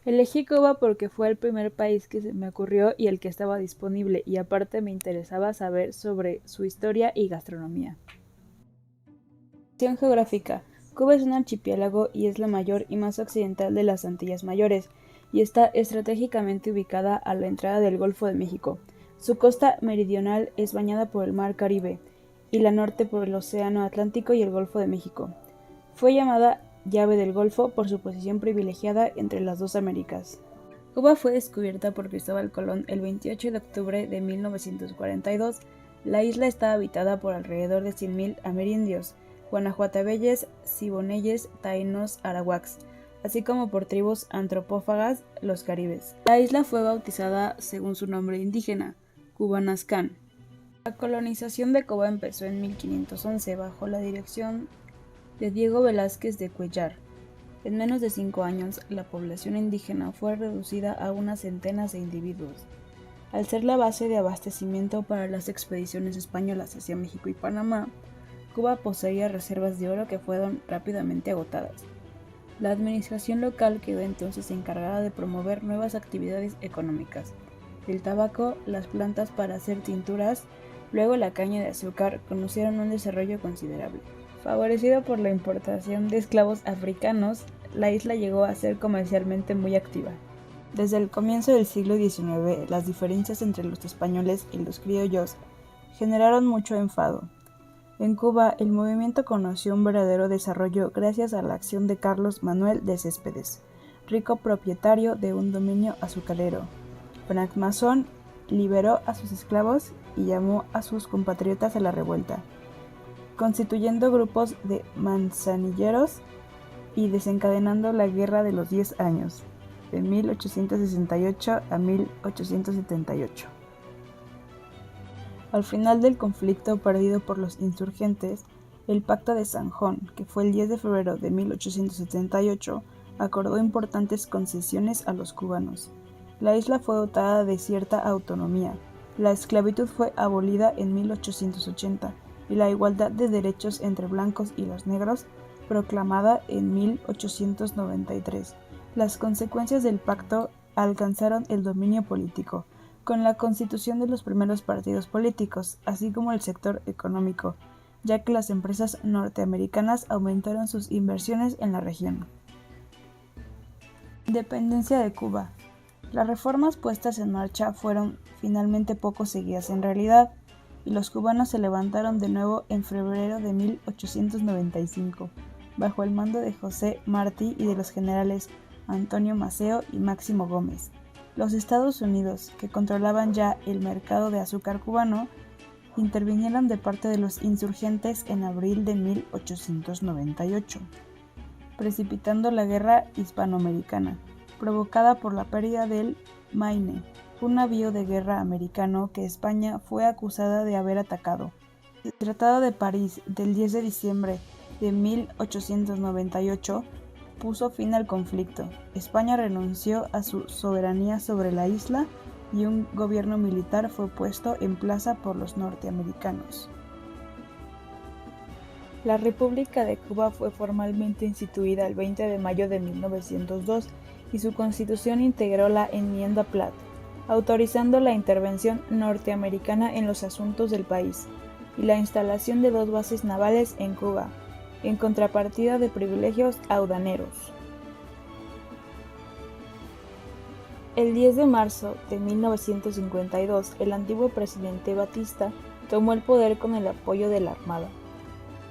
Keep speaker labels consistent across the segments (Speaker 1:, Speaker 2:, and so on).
Speaker 1: Elegí Cuba porque fue el primer país que se me ocurrió y el que estaba disponible, y aparte me interesaba saber sobre su historia y gastronomía. Ubicación geográfica. Cuba es un archipiélago y es la mayor y más occidental de las Antillas Mayores, y está estratégicamente ubicada a la entrada del Golfo de México. Su costa meridional es bañada por el Mar Caribe y la norte por el Océano Atlántico y el Golfo de México. Fue llamada Llave del Golfo por su posición privilegiada entre las dos Américas. Cuba fue descubierta por Cristóbal Colón el 28 de octubre de 1942. La isla está habitada por alrededor de 100.000 amerindios, guanajuatabeyes, siboneyes, taínos, arawaks, así como por tribus antropófagas, los caribes. La isla fue bautizada según su nombre indígena, Cubanascán. La colonización de Cuba empezó en 1511 bajo la dirección de Diego Velázquez de Cuellar. En menos de 5 años, la población indígena fue reducida a unas centenas de individuos. Al ser la base de abastecimiento para las expediciones españolas hacia México y Panamá, Cuba poseía reservas de oro que fueron rápidamente agotadas. La administración local quedó entonces encargada de promover nuevas actividades económicas. El tabaco, las plantas para hacer tinturas, luego la caña de azúcar conocieron un desarrollo considerable. Favorecida por la importación de esclavos africanos, la isla llegó a ser comercialmente muy activa. Desde el comienzo del siglo XIX, las diferencias entre los españoles y los criollos generaron mucho enfado. En Cuba, el movimiento conoció un verdadero desarrollo gracias a la acción de Carlos Manuel de Céspedes, rico propietario de un dominio azucarero. Francmasón liberó a sus esclavos y llamó a sus compatriotas a la revuelta, constituyendo grupos de manzanilleros y desencadenando la Guerra de los 10 Años, de 1868 a 1878. Al final del conflicto perdido por los insurgentes, el Pacto de Sanjón, que fue el 10 de febrero de 1878, acordó importantes concesiones a los cubanos. La isla fue dotada de cierta autonomía, la esclavitud fue abolida en 1880 y la igualdad de derechos entre blancos y los negros proclamada en 1893. Las consecuencias del pacto alcanzaron el dominio político, con la constitución de los primeros partidos políticos, así como el sector económico, ya que las empresas norteamericanas aumentaron sus inversiones en la región. Independencia de Cuba. Las reformas puestas en marcha fueron finalmente poco seguidas en realidad, y los cubanos se levantaron de nuevo en febrero de 1895, bajo el mando de José Martí y de los generales Antonio Maceo y Máximo Gómez. Los Estados Unidos, que controlaban ya el mercado de azúcar cubano, intervinieron de parte de los insurgentes en abril de 1898, precipitando la guerra hispanoamericana, provocada por la pérdida del Maine, un navío de guerra americano que España fue acusada de haber atacado. El Tratado de París del 10 de diciembre de 1898 puso fin al conflicto. España renunció a su soberanía sobre la isla y un gobierno militar fue puesto en plaza por los norteamericanos. La República de Cuba fue formalmente instituida el 20 de mayo de 1902 y su constitución integró la Enmienda Platt, autorizando la intervención norteamericana en los asuntos del país y la instalación de 2 bases navales en Cuba, en contrapartida de privilegios aduaneros. El 10 de marzo de 1952, el antiguo presidente Batista tomó el poder con el apoyo de la Armada.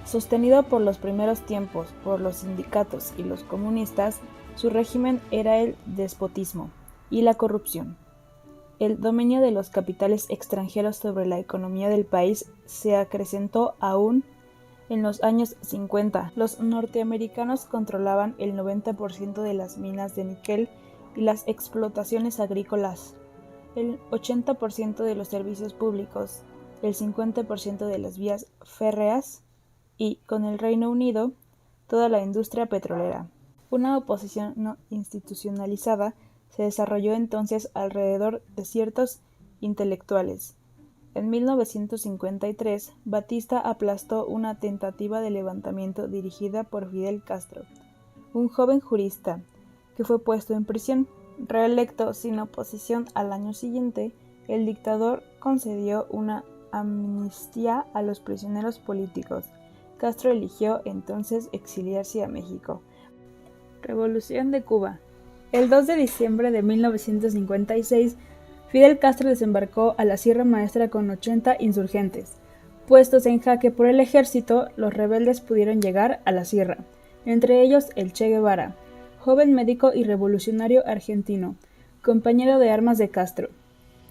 Speaker 1: Sostenido por los primeros tiempos por los sindicatos y los comunistas, su régimen era el despotismo y la corrupción. El dominio de los capitales extranjeros sobre la economía del país se acrecentó aún en los años 50. Los norteamericanos controlaban el 90% de las minas de níquel y las explotaciones agrícolas, el 80% de los servicios públicos, el 50% de las vías férreas y, con el Reino Unido, toda la industria petrolera. Una oposición no institucionalizada se desarrolló entonces alrededor de ciertos intelectuales. En 1953, Batista aplastó una tentativa de levantamiento dirigida por Fidel Castro, un joven jurista que fue puesto en prisión. Reelecto sin oposición al año siguiente, el dictador concedió una amnistía a los prisioneros políticos. Castro eligió entonces exiliarse a México. Revolución de Cuba. El 2 de diciembre de 1956, Fidel Castro desembarcó a la Sierra Maestra con 80 insurgentes. Puestos en jaque por el ejército, los rebeldes pudieron llegar a la sierra, entre ellos el Che Guevara, joven médico y revolucionario argentino, compañero de armas de Castro.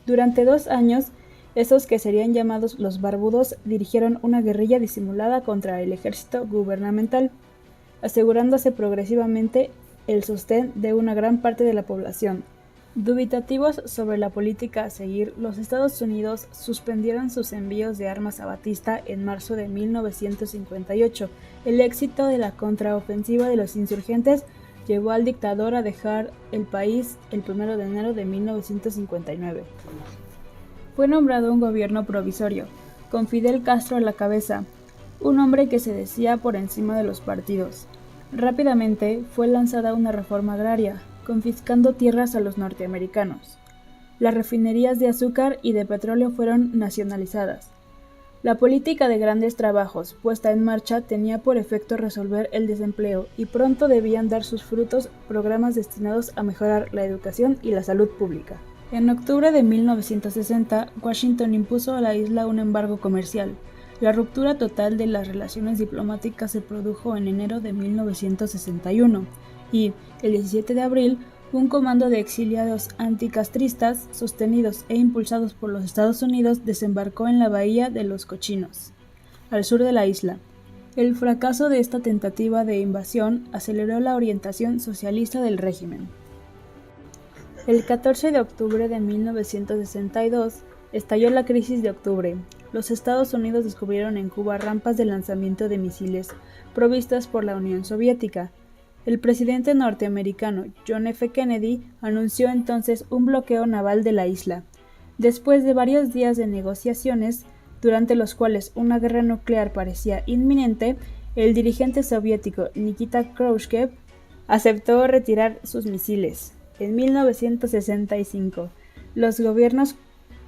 Speaker 1: Durante 2 años, esos que serían llamados los barbudos dirigieron una guerrilla disimulada contra el ejército gubernamental, asegurándose progresivamente el sostén de una gran parte de la población. Dubitativos sobre la política a seguir, los Estados Unidos suspendieron sus envíos de armas a Batista en marzo de 1958. El éxito de la contraofensiva de los insurgentes llevó al dictador a dejar el país el 1 de enero de 1959. Fue nombrado un gobierno provisorio, con Fidel Castro a la cabeza, un hombre que se decía por encima de los partidos. Rápidamente fue lanzada una reforma agraria, confiscando tierras a los norteamericanos. Las refinerías de azúcar y de petróleo fueron nacionalizadas. La política de grandes trabajos puesta en marcha tenía por efecto resolver el desempleo y pronto debían dar sus frutos programas destinados a mejorar la educación y la salud pública. En octubre de 1960, Washington impuso a la isla un embargo comercial. La ruptura total de las relaciones diplomáticas se produjo en enero de 1961 y, el 17 de abril, un comando de exiliados anticastristas, sostenidos e impulsados por los Estados Unidos, desembarcó en la bahía de Los Cochinos, al sur de la isla. El fracaso de esta tentativa de invasión aceleró la orientación socialista del régimen. El 14 de octubre de 1962 estalló la crisis de octubre. Los Estados Unidos descubrieron en Cuba rampas de lanzamiento de misiles provistas por la Unión Soviética. El presidente norteamericano John F. Kennedy anunció entonces un bloqueo naval de la isla. Después de varios días de negociaciones, durante los cuales una guerra nuclear parecía inminente, el dirigente soviético Nikita Khrushchev aceptó retirar sus misiles. En 1965, los gobiernos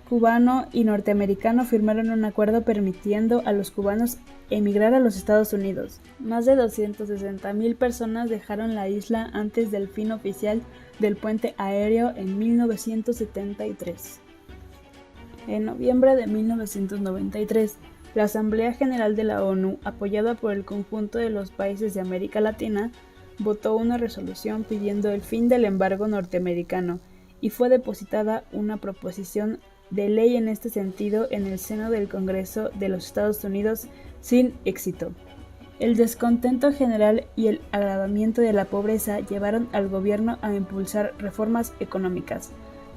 Speaker 1: cubano y norteamericano firmaron un acuerdo permitiendo a los cubanos emigrar a los Estados Unidos. Más de 260,000 personas dejaron la isla antes del fin oficial del puente aéreo en 1973. En noviembre de 1993, la Asamblea General de la ONU, apoyada por el conjunto de los países de América Latina, votó una resolución pidiendo el fin del embargo norteamericano y fue depositada una proposición de ley en este sentido en el seno del Congreso de los Estados Unidos sin éxito. El descontento general y el agravamiento de la pobreza llevaron al gobierno a impulsar reformas económicas.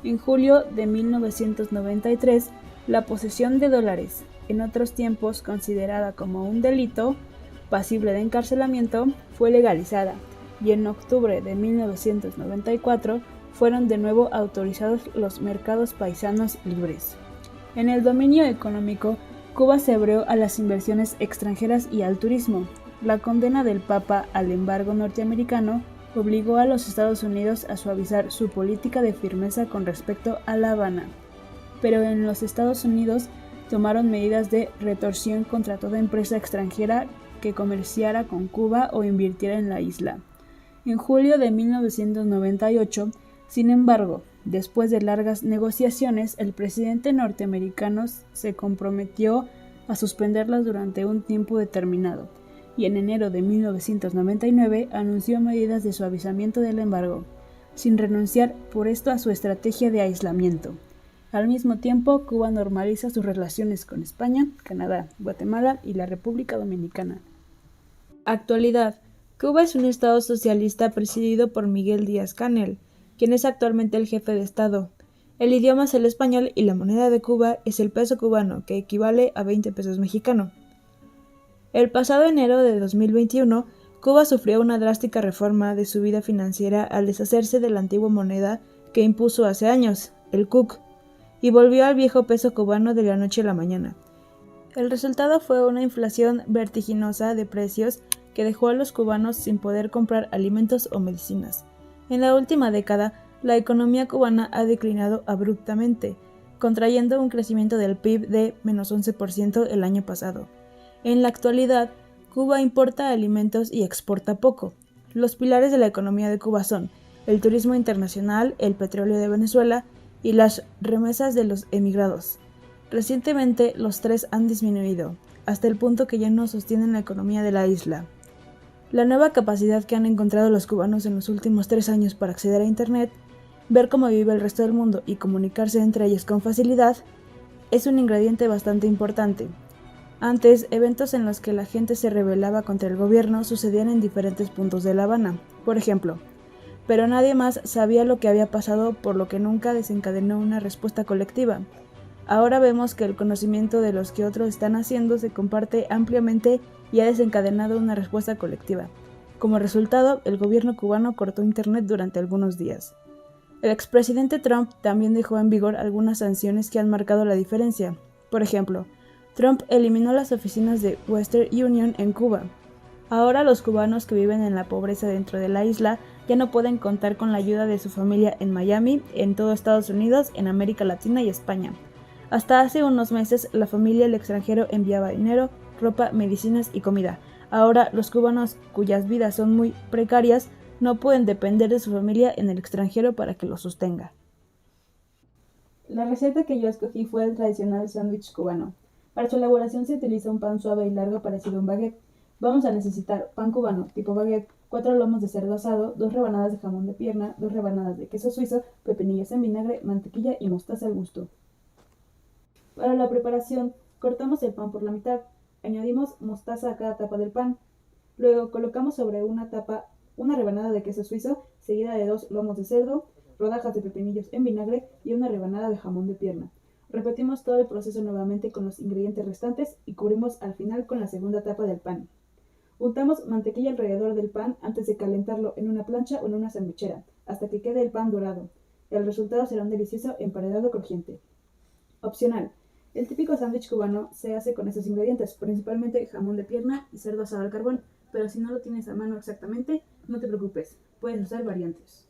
Speaker 1: En julio de 1993, la posesión de dólares, en otros tiempos considerada como un delito pasible de encarcelamiento, fue legalizada, y en octubre de 1994 fueron de nuevo autorizados los mercados paisanos libres. En el dominio económico, Cuba se abrió a las inversiones extranjeras y al turismo. La condena del Papa al embargo norteamericano obligó a los Estados Unidos a suavizar su política de firmeza con respecto a La Habana, pero en los Estados Unidos tomaron medidas de retorsión contra toda empresa extranjera que comerciara con Cuba o invirtiera en la isla. En julio de 1998, sin embargo, después de largas negociaciones, el presidente norteamericano se comprometió a suspenderlas durante un tiempo determinado, y en enero de 1999 anunció medidas de suavizamiento del embargo, sin renunciar por esto a su estrategia de aislamiento. Al mismo tiempo, Cuba normaliza sus relaciones con España, Canadá, Guatemala y la República Dominicana. Actualidad. Cuba es un estado socialista presidido por Miguel Díaz-Canel, quien es actualmente el jefe de Estado. El idioma es el español y la moneda de Cuba es el peso cubano, que equivale a 20 pesos mexicanos. El pasado enero de 2021, Cuba sufrió una drástica reforma de su vida financiera al deshacerse de la antigua moneda que impuso hace años, el CUC, y volvió al viejo peso cubano de la noche a la mañana. El resultado fue una inflación vertiginosa de precios que dejó a los cubanos sin poder comprar alimentos o medicinas. En la última década, la economía cubana ha declinado abruptamente, contrayendo un crecimiento del PIB de -11% el año pasado. En la actualidad, Cuba importa alimentos y exporta poco. Los pilares de la economía de Cuba son el turismo internacional, el petróleo de Venezuela y las remesas de los emigrados. Recientemente, los tres han disminuido, hasta el punto que ya no sostienen la economía de la isla. La nueva capacidad que han encontrado los cubanos en los últimos 3 años para acceder a Internet, ver cómo vive el resto del mundo y comunicarse entre ellos con facilidad, es un ingrediente bastante importante. Antes, eventos en los que la gente se rebelaba contra el gobierno sucedían en diferentes puntos de La Habana, por ejemplo, pero nadie más sabía lo que había pasado, por lo que nunca desencadenó una respuesta colectiva. Ahora vemos que el conocimiento de lo que otros están haciendo se comparte ampliamente y ha desencadenado una respuesta colectiva. Como resultado, el gobierno cubano cortó Internet durante algunos días. El expresidente Trump también dejó en vigor algunas sanciones que han marcado la diferencia. Por ejemplo, Trump eliminó las oficinas de Western Union en Cuba. Ahora los cubanos que viven en la pobreza dentro de la isla ya no pueden contar con la ayuda de su familia en Miami, en todo Estados Unidos, en América Latina y España. Hasta hace unos meses, la familia del extranjero enviaba dinero, ropa, medicinas y comida. Ahora, los cubanos, cuyas vidas son muy precarias, no pueden depender de su familia en el extranjero para que los sostenga. La receta que yo escogí fue el tradicional sándwich cubano. Para su elaboración se utiliza un pan suave y largo parecido a un baguette. Vamos a necesitar pan cubano tipo baguette, 4 lomos de cerdo asado, 2 rebanadas de jamón de pierna, 2 rebanadas de queso suizo, pepinillos en vinagre, mantequilla y mostaza al gusto. Para la preparación, cortamos el pan por la mitad, añadimos mostaza a cada tapa del pan. Luego colocamos sobre una tapa una rebanada de queso suizo, seguida de 2 lomos de cerdo, rodajas de pepinillos en vinagre y una rebanada de jamón de pierna. Repetimos todo el proceso nuevamente con los ingredientes restantes y cubrimos al final con la segunda tapa del pan. Untamos mantequilla alrededor del pan antes de calentarlo en una plancha o en una sandwichera, hasta que quede el pan dorado. El resultado será un delicioso emparedado crujiente. Opcional: el típico sándwich cubano se hace con estos ingredientes, principalmente jamón de pierna y cerdo asado al carbón, pero si no lo tienes a mano exactamente, no te preocupes, puedes usar variantes.